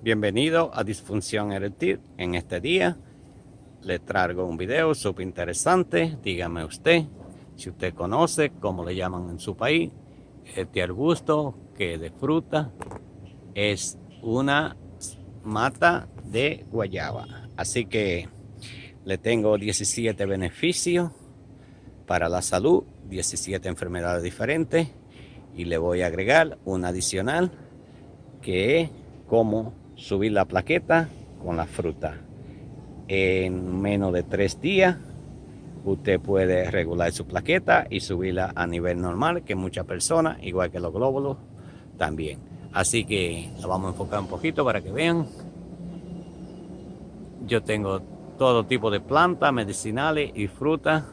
Bienvenido a Disfunción Eréctil. En este día le traigo un video súper interesante. Dígame usted si usted conoce cómo le llaman en su país este arbusto que de fruta es una mata de guayaba. Así que le tengo 17 beneficios para la salud, 17 enfermedades diferentes, y le voy a agregar una adicional que es cómo subir la plaqueta con la fruta. En menos de 3 días usted puede regular su plaqueta y subirla a nivel normal, que muchas personas, igual que los glóbulos, también. Así que la vamos a enfocar un poquito para que vean. Yo tengo todo tipo de plantas medicinales y frutas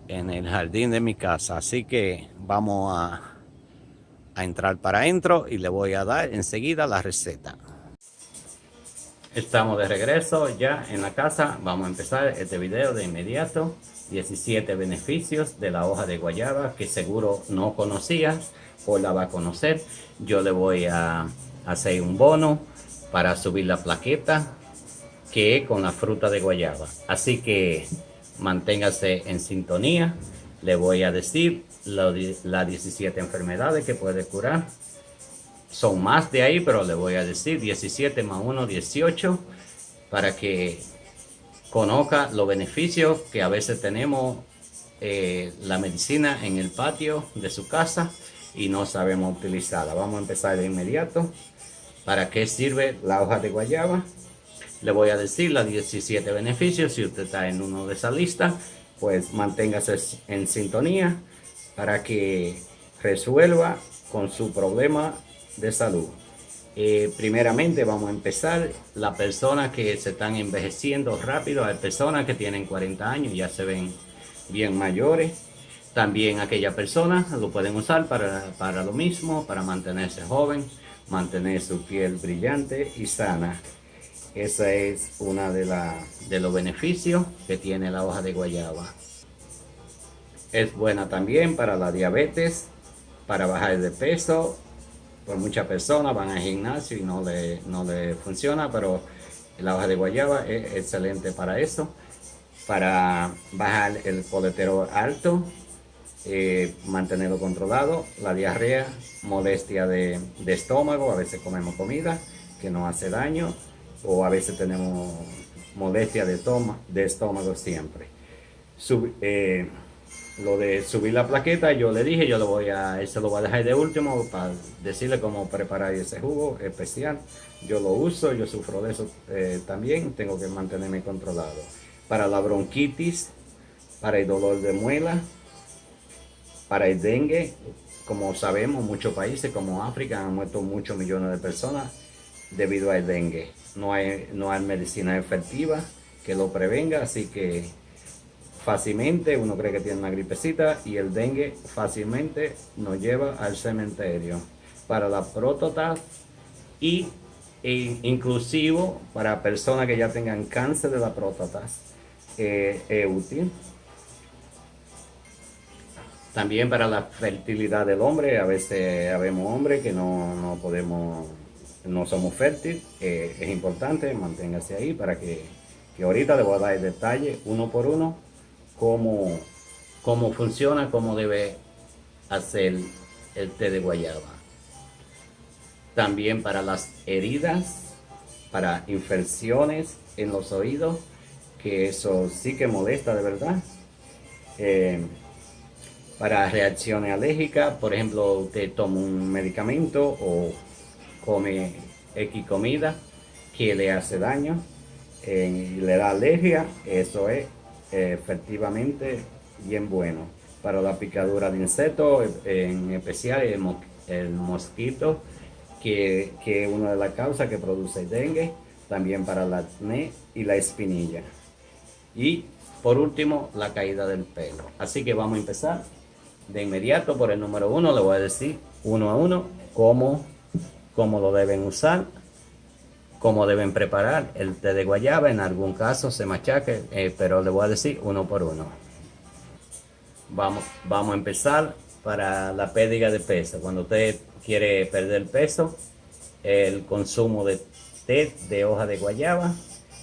en el jardín de mi casa, así que vamos a entrar para adentro y le voy a dar enseguida la receta. Estamos de regreso ya en la casa. Vamos a empezar este video de inmediato. 17 beneficios de la hoja de guayaba que seguro no conocías o la va a conocer. Yo le voy a hacer un bono para subir la plaqueta que es con la fruta de guayaba. Así que manténgase en sintonía. Le voy a decir las 17 enfermedades que puede curar. Son más de ahí, pero le voy a decir 17 más 1, 18, para que conozca los beneficios que a veces tenemos la medicina en el patio de su casa y no sabemos utilizarla. Vamos a empezar de inmediato. ¿Para qué sirve la hoja de guayaba? Le voy a decir los 17 beneficios. Si usted está en uno de esa lista, pues manténgase en sintonía para que resuelva con su problema de salud. Primeramente vamos a empezar. Las personas que se están envejeciendo rápido, hay personas que tienen 40 años y ya se ven bien mayores. También aquellas personas lo pueden usar para lo mismo, para mantenerse joven, mantener su piel brillante y sana. Esa es una de los beneficios que tiene la hoja de guayaba. Es buena también para la diabetes, para bajar de peso. Por muchas personas van al gimnasio y no le funciona, pero la hoja de guayaba es excelente para eso. Para bajar el colesterol alto, mantenerlo controlado, la diarrea, molestia de estómago, a veces comemos comida que nos hace daño, o a veces tenemos molestia de estómago siempre. Lo de subir la plaqueta, yo le dije, eso lo voy a dejar de último para decirle cómo preparar ese jugo especial. Yo lo uso, yo sufro de eso también, tengo que mantenerme controlado. Para la bronquitis, para el dolor de muela, para el dengue, como sabemos, muchos países como África han muerto muchos millones de personas debido al dengue. No hay medicina efectiva que lo prevenga, así que fácilmente uno cree que tiene una gripecita y el dengue fácilmente nos lleva al cementerio. Para la próstata e inclusivo para personas que ya tengan cáncer de la próstata es útil. También para la fertilidad del hombre, a veces habemos hombres que no somos fértiles. Es importante, manténgase ahí para que ahorita le voy a dar el detalle uno por uno cómo funciona, cómo debe hacer el té de guayaba. También para las heridas, para infecciones en los oídos, que eso sí que molesta de verdad. Para reacciones alérgicas, por ejemplo, usted toma un medicamento o come X comida que le hace daño y le da alergia, eso es efectivamente bien bueno. Para la picadura de insectos, en especial el mosquito, que es una de las causas que produce el dengue. También para el acné y la espinilla. Y por último, la caída del pelo. Así que vamos a empezar de inmediato por el número 1. Le voy a decir uno a uno cómo lo deben usar, cómo deben preparar el té de guayaba. En algún caso se machaque, pero le voy a decir uno por uno. Vamos a empezar para la pérdida de peso. Cuando usted quiere perder peso, el consumo de té de hoja de guayaba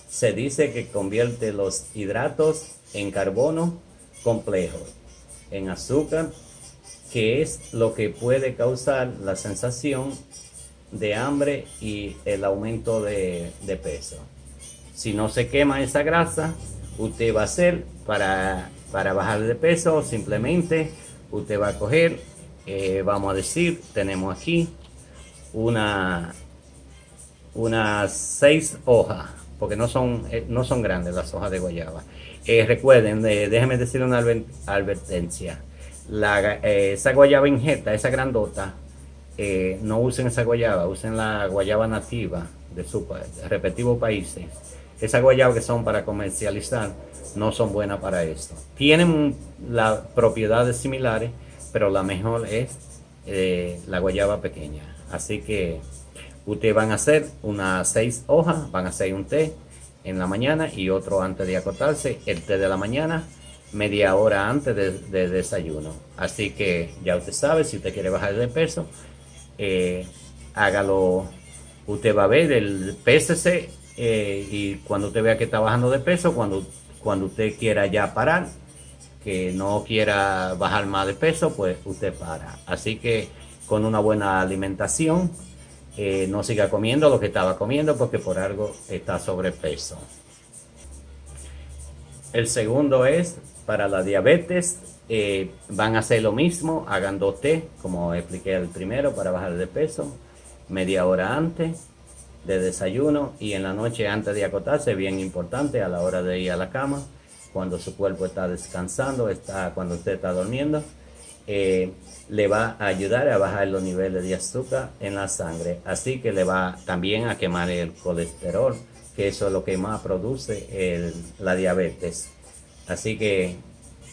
se dice que convierte los hidratos en carbono complejo, en azúcar, que es lo que puede causar la sensación de hambre y el aumento de peso. Si no se quema esa grasa, usted va a hacer para bajar de peso, simplemente usted va a coger, vamos a decir, tenemos aquí unas 6 hojas, porque no son grandes las hojas de guayaba. Recuerden, déjenme decir una advertencia. Esa guayaba injeta, esa grandota, no usen esa guayaba, usen la guayaba nativa de sus respectivos países. Esas guayabas que son para comercializar no son buenas para esto. Tienen las propiedades similares, pero la mejor es la guayaba pequeña. Así que ustedes van a hacer unas 6 hojas, van a hacer un té en la mañana y otro antes de acostarse. El té de la mañana, media hora antes de desayuno. Así que ya usted sabe, si usted quiere bajar de peso, hágalo. Usted va a ver el pésese, y cuando usted vea que está bajando de peso, cuando usted quiera ya parar, que no quiera bajar más de peso, pues usted para. Así que con una buena alimentación, no siga comiendo lo que estaba comiendo, porque por algo está sobrepeso. El segundo es para la diabetes. Van a hacer lo mismo, hagan 2 té, como expliqué el primero, para bajar de peso, media hora antes de desayuno y en la noche antes de acostarse, bien importante, a la hora de ir a la cama, cuando su cuerpo está descansando, cuando usted está durmiendo, le va a ayudar a bajar los niveles de azúcar en la sangre, así que le va también a quemar el colesterol, que eso es lo que más produce la diabetes. Así que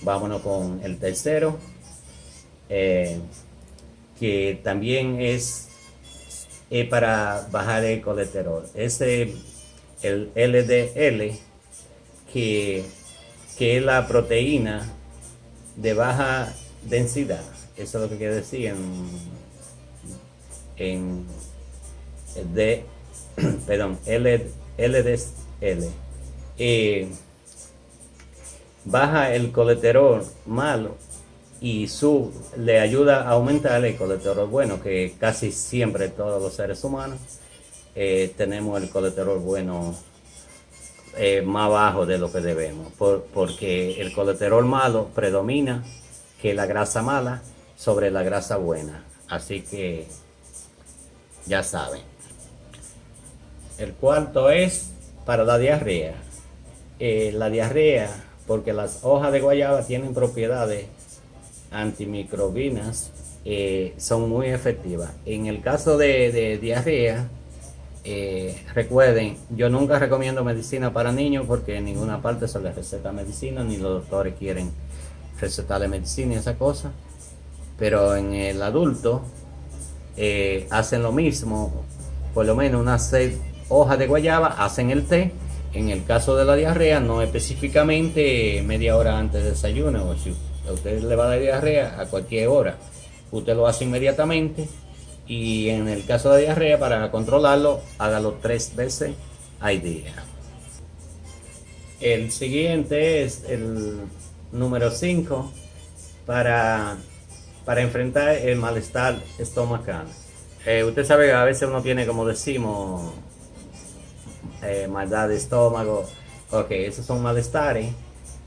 vámonos con el tercero, que también es para bajar el colesterol. Es el LDL, que es la proteína de baja densidad. Eso es lo que quiere decir LDL. Baja el colesterol malo y le ayuda a aumentar el colesterol bueno, que casi siempre todos los seres humanos tenemos el colesterol bueno más bajo de lo que debemos, porque el colesterol malo predomina que la grasa mala sobre la grasa buena. Así que ya saben. El cuarto es para la diarrea. La diarrea, porque las hojas de guayaba tienen propiedades antimicrobianas, son muy efectivas. En el caso de diarrea, recuerden, yo nunca recomiendo medicina para niños, porque en ninguna parte se les receta medicina, ni los doctores quieren recetarle medicina y esa cosa. Pero en el adulto hacen lo mismo, por lo menos unas 6 hojas de guayaba, hacen el té. En el caso de la diarrea, no específicamente media hora antes del desayuno, o si a usted le va a dar diarrea a cualquier hora, usted lo hace inmediatamente. Y en el caso de diarrea, para controlarlo, hágalo 3 veces al día. El siguiente es el número 5, para enfrentar el malestar estomacal. Usted sabe que a veces uno tiene, como decimos, maldad de estómago. Ok, esos son malestares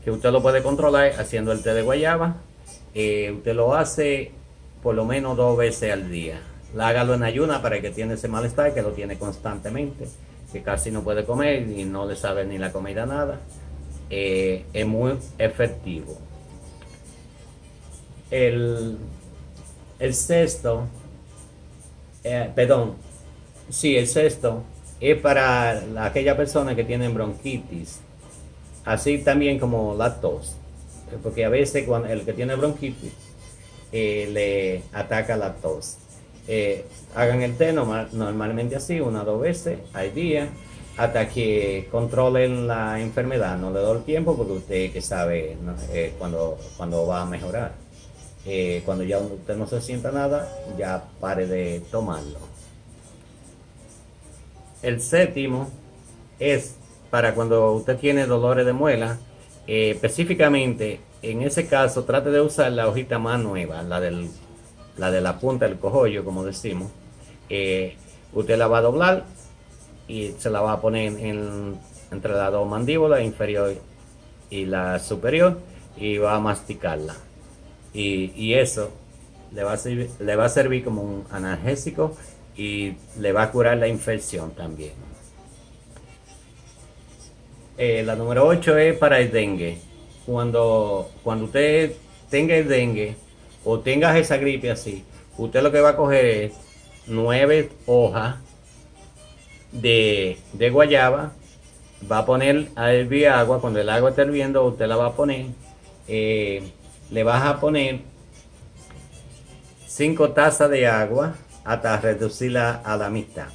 que usted lo puede controlar haciendo el té de guayaba. Usted lo hace por lo menos 2 veces al día. Hágalo en ayuna para el que tiene ese malestar, que lo tiene constantemente, que casi no puede comer y no le sabe ni la comida nada. Es muy efectivo. El sexto, el sexto es para aquellas personas que tienen bronquitis, así también como la tos, porque a veces cuando el que tiene bronquitis le ataca la tos. Hagan el té normalmente así, 1 o 2 veces al día, hasta que controlen la enfermedad. No le doy el tiempo, porque usted que sabe, ¿no? cuando va a mejorar. Cuando ya usted no se sienta nada, ya pare de tomarlo. El séptimo es para cuando usted tiene dolores de muela. Específicamente, en ese caso, trate de usar la hojita más nueva, la de la punta del cojollo, como decimos. Usted la va a doblar y se la va a poner entre las dos mandíbulas, inferior y la superior, y va a masticarla. Y eso le va a servir como un analgésico y le va a curar la infección también. La número 8 es para el dengue. Cuando usted tenga el dengue o tenga esa gripe así, usted lo que va a coger es 9 hojas de guayaba, va a poner a hervir agua. Cuando el agua esté hirviendo, usted la va a poner, le vas a poner 5 tazas de agua hasta reducirla a la mitad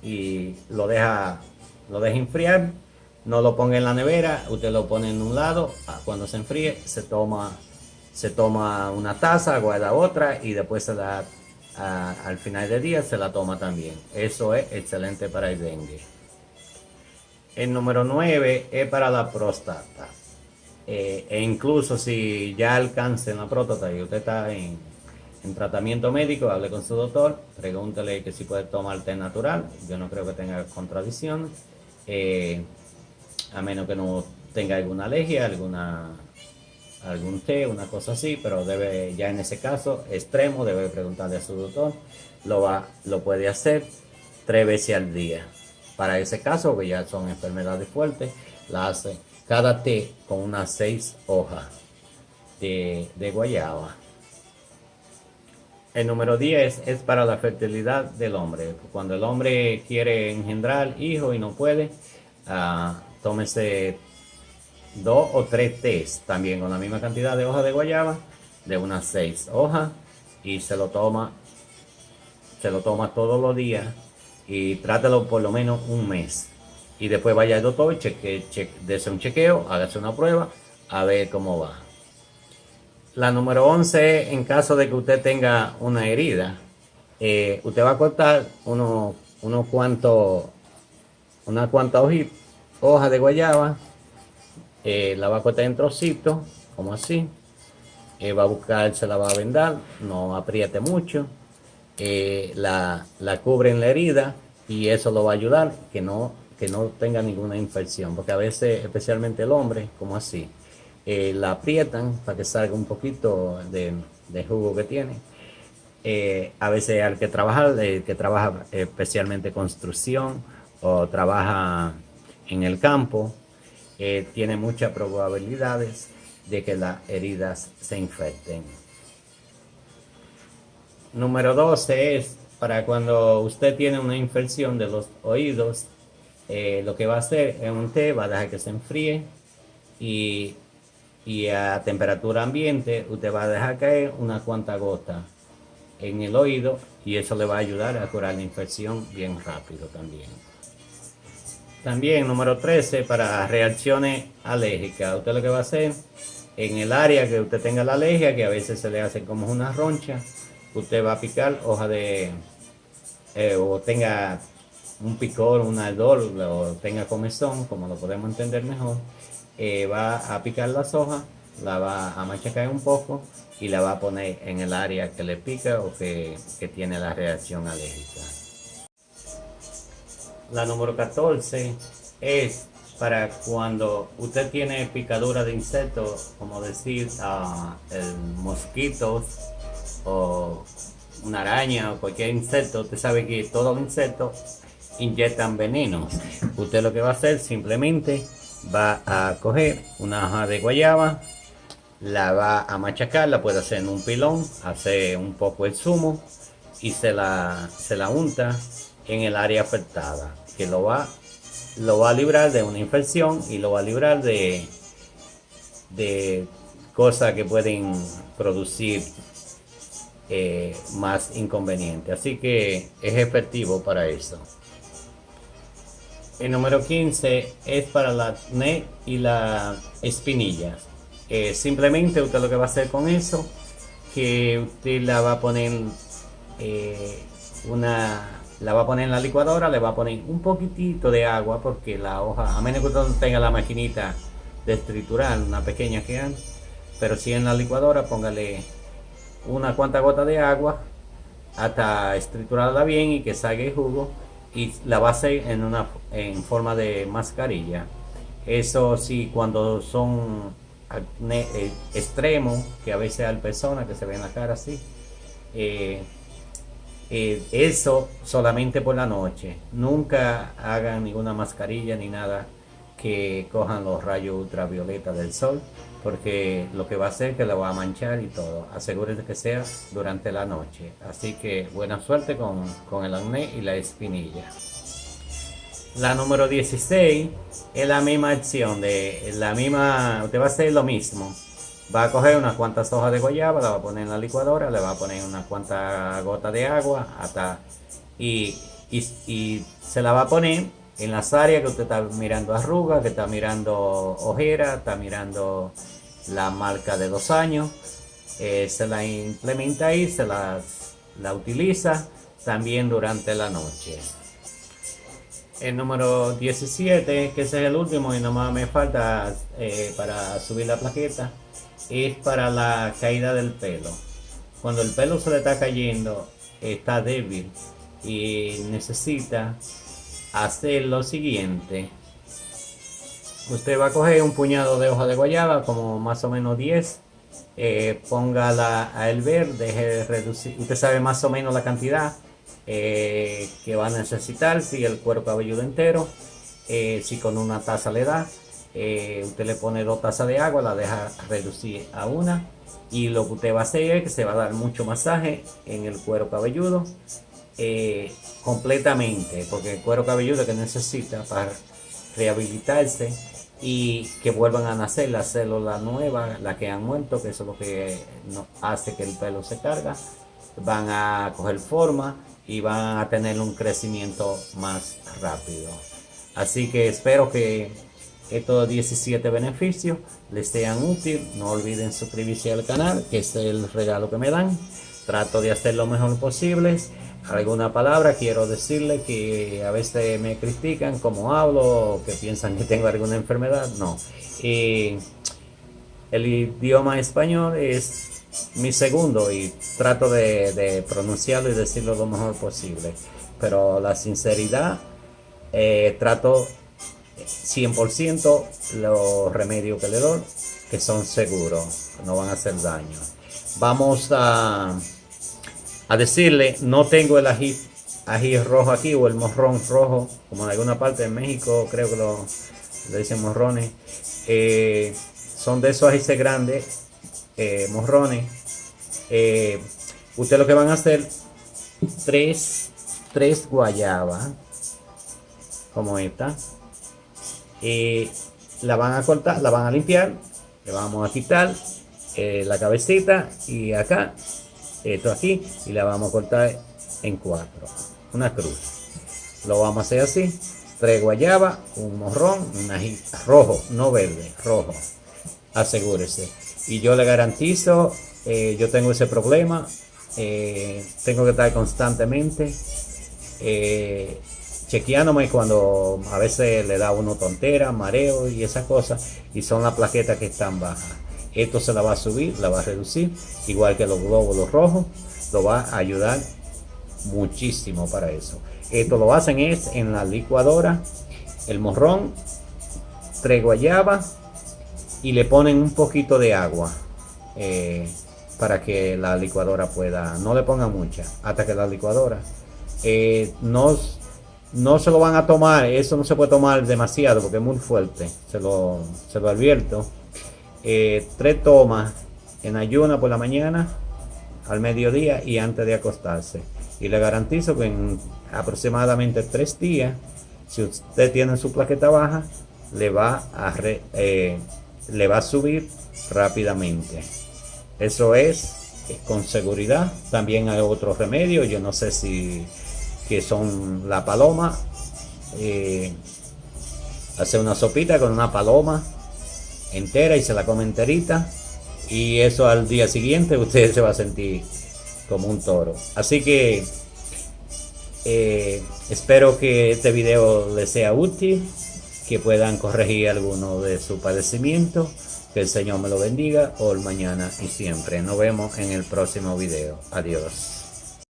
y lo deja enfriar. No lo ponga en la nevera, usted lo pone en un lado. Cuando se enfríe, se toma una taza, guarda otra y después se da al final del día se la toma también. Eso es excelente para el dengue. El número 9 es para la próstata. E incluso si ya alcanza en la próstata y usted está en tratamiento médico, hable con su doctor, pregúntele que si puede tomar té natural. Yo no creo que tenga contradicción, a menos que no tenga alguna alergia, algún té, una cosa así, pero debe, ya en ese caso extremo, debe preguntarle a su doctor. Lo puede hacer 3 veces al día. Para ese caso, que ya son enfermedades fuertes, la hace cada té con unas 6 hojas de guayaba. El número 10 es para la fertilidad del hombre. Cuando el hombre quiere engendrar hijos y no puede, tómese 2 o 3 tés también con la misma cantidad de hojas de guayaba, de unas 6 hojas, y se lo toma todos los días y trátelo por lo menos un mes. Y después vaya al doctor, dése un chequeo, hágase una prueba, a ver cómo va. La número 11 es en caso de que usted tenga una herida. Usted va a cortar unas cuantas hojas de guayaba, la va a cortar en trocitos, como así. Va a buscar, se la va a vendar, no apriete mucho. La cubre en la herida y eso lo va a ayudar que no tenga ninguna infección, porque a veces, especialmente el hombre, como así, la aprietan para que salga un poquito de jugo que tiene. A veces el que trabaja especialmente construcción o trabaja en el campo, tiene muchas probabilidades de que las heridas se infecten. Número 12 es para cuando usted tiene una infección de los oídos. Lo que va a hacer es un té, va a dejar que se enfríe y a temperatura ambiente usted va a dejar caer una cuanta gota en el oído y eso le va a ayudar a curar la infección bien rápido también. También número 13 para reacciones alérgicas. Usted lo que va a hacer en el área que usted tenga la alergia, que a veces se le hace como una roncha, usted va a picar hoja o tenga un picor, un ardor o tenga comezón, como lo podemos entender mejor, va a picar las hojas, la va a machacar un poco y la va a poner en el área que le pica o que tiene la reacción alérgica. La número 14 es para cuando usted tiene picadura de insectos, como decir mosquitos o una araña o cualquier insecto. Usted sabe que todos los insectos inyectan venenos. Usted lo que va a hacer simplemente va a coger una hoja de guayaba, la va a machacar, la puede hacer en un pilón, hacer un poco el zumo y se la unta en el área afectada, que lo va a librar de una infección y lo va a librar de cosas que pueden producir más inconveniente. Así que es efectivo para eso. El número 15 es para la acné y las espinillas. Simplemente usted lo que va a hacer con eso, que usted la va a poner La va a poner en la licuadora, le va a poner un poquitito de agua porque la hoja, a menos que usted no tenga la maquinita de triturar, una pequeña que hay, pero si en la licuadora póngale una cuanta gota de agua hasta triturarla bien y que salga el jugo, y la va a hacer en forma de mascarilla. Eso sí, cuando son extremos, que a veces hay personas que se ven la cara así, eso solamente por la noche. Nunca hagan ninguna mascarilla ni nada que cojan los rayos ultravioleta del sol, porque lo que va a hacer es que lo va a manchar y todo. Asegúrense que sea durante la noche. Así que buena suerte con el acné y la espinilla. La número 16 es la misma acción, usted va a hacer lo mismo. Va a coger unas cuantas hojas de guayaba, la va a poner en la licuadora, le va a poner unas cuantas gotas de agua y se la va a poner en las áreas que usted está mirando arrugas, que está mirando ojeras, está mirando la marca de 2 años. Se la implementa ahí, la utiliza también durante la noche. El número 17, que ese es el último y nomás me falta para subir la plaqueta, es para la caída del pelo. Cuando el pelo se le está cayendo, está débil y necesita hacer lo siguiente. Usted va a coger un puñado de hoja de guayaba, como más o menos 10, póngala a hervir, deje reducir, usted sabe más o menos la cantidad que va a necesitar, si el cuero cabelludo entero, si con una taza le da, usted le pone 2 tazas de agua, la deja reducir a 1, y lo que usted va a hacer es que se va a dar mucho masaje en el cuero cabelludo completamente, porque el cuero cabelludo que necesita para rehabilitarse y que vuelvan a nacer las células nuevas, las que han muerto, que eso es lo que hace que el pelo se carga, van a coger forma y van a tener un crecimiento más rápido. Así que espero que estos 17 beneficios les sean útiles. No olviden suscribirse al canal, que es el regalo que me dan. Trato de hacer lo mejor posible. Alguna palabra quiero decirle que a veces me critican como hablo, que piensan que tengo alguna enfermedad. No. El idioma español es mi segundo y trato de pronunciarlo y decirlo lo mejor posible. Pero la sinceridad, trato 100% los remedios que le doy, que son seguros, no van a hacer daño. Vamos a decirle, no tengo el ají rojo aquí, o el morrón rojo, como en alguna parte de México creo que le dicen morrones. Son de esos ajíes grandes, morrones. Ustedes lo que van a hacer, tres guayabas como esta, la van a cortar, la van a limpiar, le vamos a quitar la cabecita y acá, esto aquí, y la vamos a cortar en 4, una cruz. Lo vamos a hacer así: 3 guayabas, un morrón, un ají rojo, no verde, rojo, asegúrese. Y yo le garantizo, yo tengo ese problema, tengo que estar constantemente chequeándome cuando a veces le da uno tontera, mareo y esas cosas, y son las plaquetas que están bajas. Esto se la va a subir, la va a reducir, igual que los glóbulos rojos, lo va a ayudar muchísimo para eso. Esto lo hacen es en la licuadora, el morrón, 3 guayabas, y le ponen un poquito de agua para que la licuadora pueda, no le pongan mucha, hasta que la licuadora no se lo van a tomar. Eso no se puede tomar demasiado porque es muy fuerte, se lo advierto. 3 tomas en ayuna por la mañana, al mediodía y antes de acostarse, y le garantizo que en aproximadamente 3 días, si usted tiene su plaqueta baja, le va a subir rápidamente. Eso es con seguridad. También hay otros remedios, yo no sé si que son la paloma, hacer una sopita con una paloma entera y se la come enterita, y eso al día siguiente usted se va a sentir como un toro. Así que Espero que este video les sea útil, que puedan corregir alguno de sus padecimientos. Que el Señor me lo bendiga hoy, mañana y siempre. Nos vemos en el próximo video. Adiós.